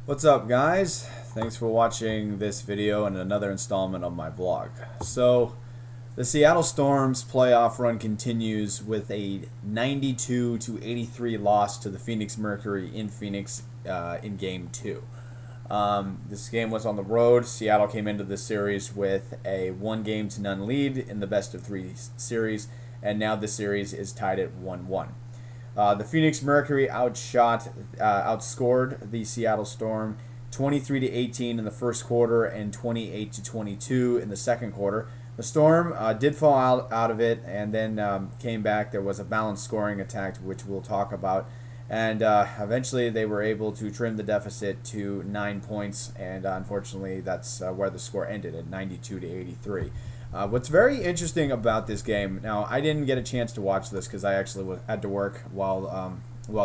What's up, guys? Thanks for watching this video and another installment of my vlog. So, the Seattle Storm's playoff run continues with a 92-83 loss to the Phoenix Mercury in Phoenix in Game 2. This game was on the road. Seattle came into this series with a 1-game-to-none lead in the best-of-3 series, and now the series is tied at 1-1. The Phoenix Mercury outscored the Seattle Storm 23-18 in the first quarter and 28-22 in the second quarter. The Storm did fall out of it and then came back. There was a balanced scoring attack, which we'll talk about. And eventually they were able to trim the deficit to 9 points, and unfortunately that's where the score ended at 92-83. What's very interesting about this game, now I didn't get a chance to watch this because I actually had to work while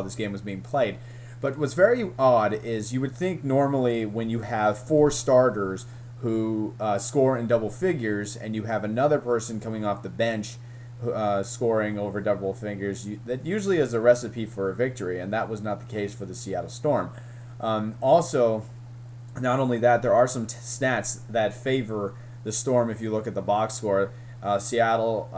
this game was being played, but what's very odd is you would think normally when you have 4 starters who score in double figures and you have another person coming off the bench scoring over double figures, that usually is a recipe for a victory, and that was not the case for the Seattle Storm. Also, not only that, there are some stats that favor the Storm. If you look at the box score, Seattle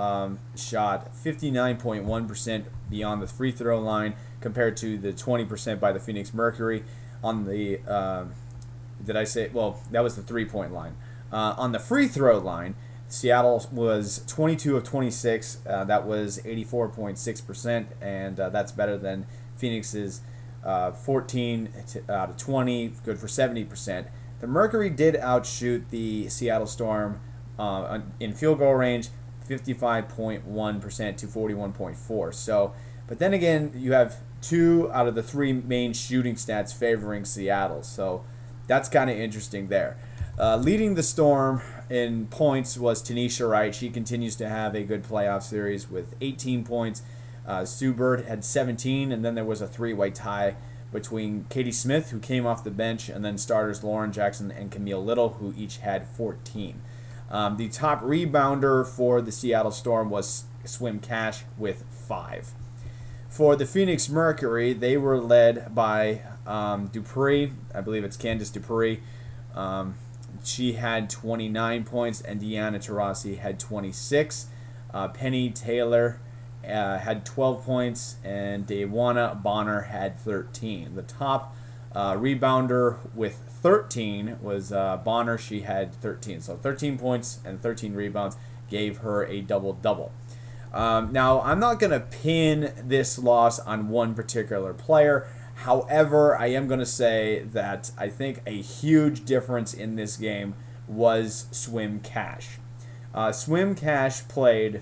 shot 59.1% beyond the free throw line compared to the 20% by the Phoenix Mercury. On the did I say, well, that was the 3-point line. On the free throw line, Seattle was 22 of 26. That was 84.6%, and that's better than Phoenix's 14 out of 20, good for 70%. The Mercury did outshoot the Seattle Storm in field goal range, 55.1% to 41.4%. So, but then again, you have 2 out of the 3 main shooting stats favoring Seattle. So that's kind of interesting there. Leading the Storm in points was Tanisha Wright. She continues to have a good playoff series with 18 points. Sue Bird had 17, and then there was a 3-way tie between Katie Smith, who came off the bench, and then starters Lauren Jackson and Camille Little, who each had 14. The top rebounder for the Seattle Storm was Swim Cash with 5. For the Phoenix Mercury, they were led by Dupree. I believe it's Candace Dupree. She had 29 points, and Deanna Taurasi had 26. Penny Taylor had 12 points, and Dawana Bonner had 13. The top rebounder with 13 was Bonner. She had 13. So 13 points and 13 rebounds gave her a double-double. Now, I'm not going to pin this loss on one particular player. However, I am going to say that I think a huge difference in this game was Swim Cash. Swim Cash played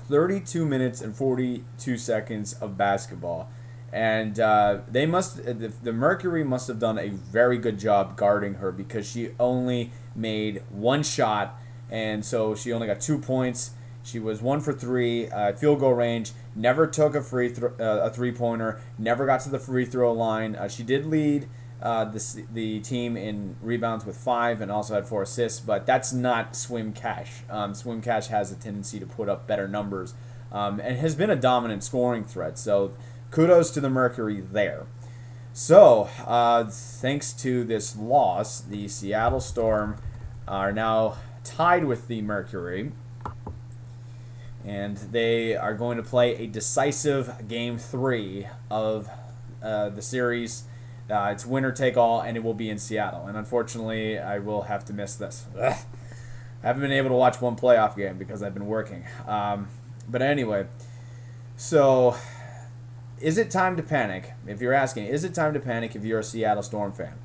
32 minutes and 42 seconds of basketball, and the Mercury must have done a very good job guarding her because she only made 1 shot, and so she only got 2 points. She was 1 for 3 field goal range. Never took a three-pointer. Never got to the free throw line. She did lead the team in rebounds with 5 and also had 4 assists, but that's not Swim Cash. Swim Cash has a tendency to put up better numbers and has been a dominant scoring threat. So kudos to the Mercury there. So thanks to this loss, the Seattle Storm are now tied with the Mercury, and they are going to play a decisive Game 3 of the series. It's winner take all, and it will be in Seattle. And unfortunately, I will have to miss this. Ugh. I haven't been able to watch one playoff game because I've been working. But anyway, so is it time to panic? If you're asking, is it time to panic if you're a Seattle Storm fan?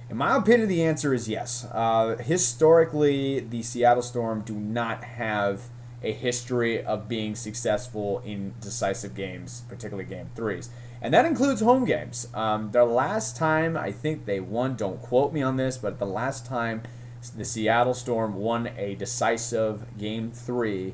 In my opinion, the answer is yes. Historically, the Seattle Storm do not have a history of being successful in decisive games, particularly Game 3s. And that includes home games. The last time I think they won, don't quote me on this, but the last time the Seattle Storm won a decisive Game 3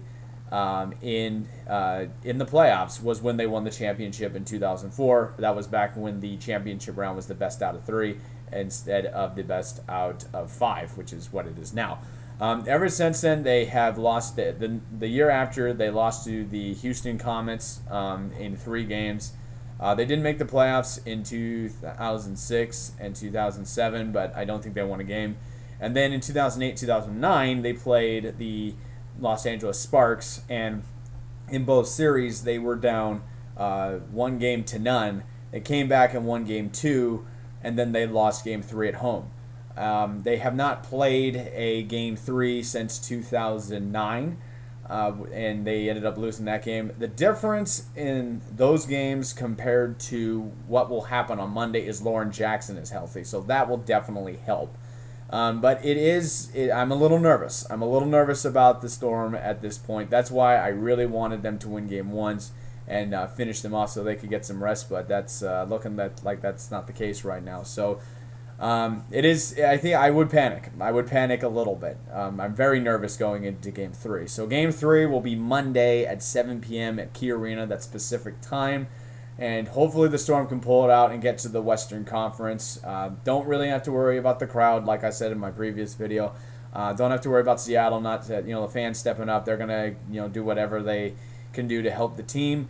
in the playoffs was when they won the championship in 2004. That was back when the championship round was the best out of 3 instead of the best out of 5, which is what it is now. Ever since then, they have lost. The year after, they lost to the Houston Comets in 3 games. They didn't make the playoffs in 2006 and 2007, but I don't think they won a game. And then in 2008, 2009, they played the Los Angeles Sparks, and in both series, they were down 1-0. They came back and won game 2, and then they lost game 3 at home. They have not played a game 3 since 2009, and they ended up losing that game. The difference in those games compared to what will happen on Monday is Lauren Jackson is healthy, so that will definitely help. But I'm a little nervous. I'm a little nervous about the Storm at this point. That's why I really wanted them to win game 1s and finish them off so they could get some rest, but that's looking like that's not the case right now. So it is. I think I would panic. I would panic a little bit. I'm very nervous going into game 3. So game 3 will be Monday at 7 p.m. at Key Arena. That's Pacific time. And hopefully the Storm can pull it out and get to the Western Conference. Don't really have to worry about the crowd, like I said in my previous video. Don't have to worry about Seattle. The fans stepping up. They're gonna do whatever they can do to help the team.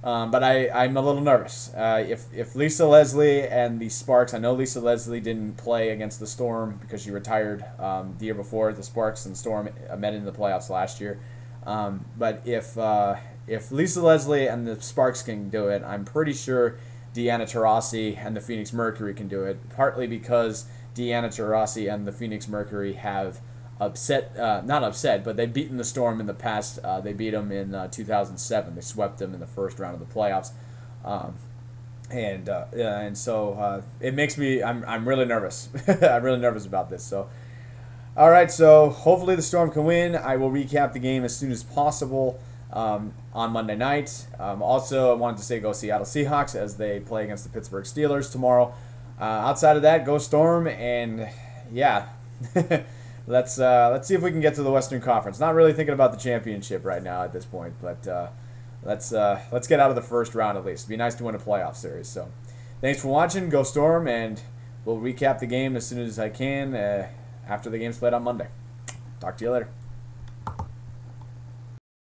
But I'm a little nervous. If Lisa Leslie and the Sparks, I know Lisa Leslie didn't play against the Storm because she retired the year before. The Sparks and Storm met in the playoffs last year. But if Lisa Leslie and the Sparks can do it, I'm pretty sure Deanna Taurasi and the Phoenix Mercury can do it, partly because Deanna Taurasi and the Phoenix Mercury have not upset, but they've beaten the Storm in the past. They beat them in 2007. They swept them in the first round of the playoffs. And so it makes me, I'm really nervous. I'm really nervous about this. So, all right, so hopefully the Storm can win. I will recap the game as soon as possible on Monday night. Also, I wanted to say go Seattle Seahawks as they play against the Pittsburgh Steelers tomorrow. Outside of that, go Storm, and yeah, let's see if we can get to the Western Conference. Not really thinking about the championship right now at this point, but let's get out of the first round at least. It'd be nice to win a playoff series. So, thanks for watching. Go Storm, and we'll recap the game as soon as I can after the game's played on Monday. Talk to you later.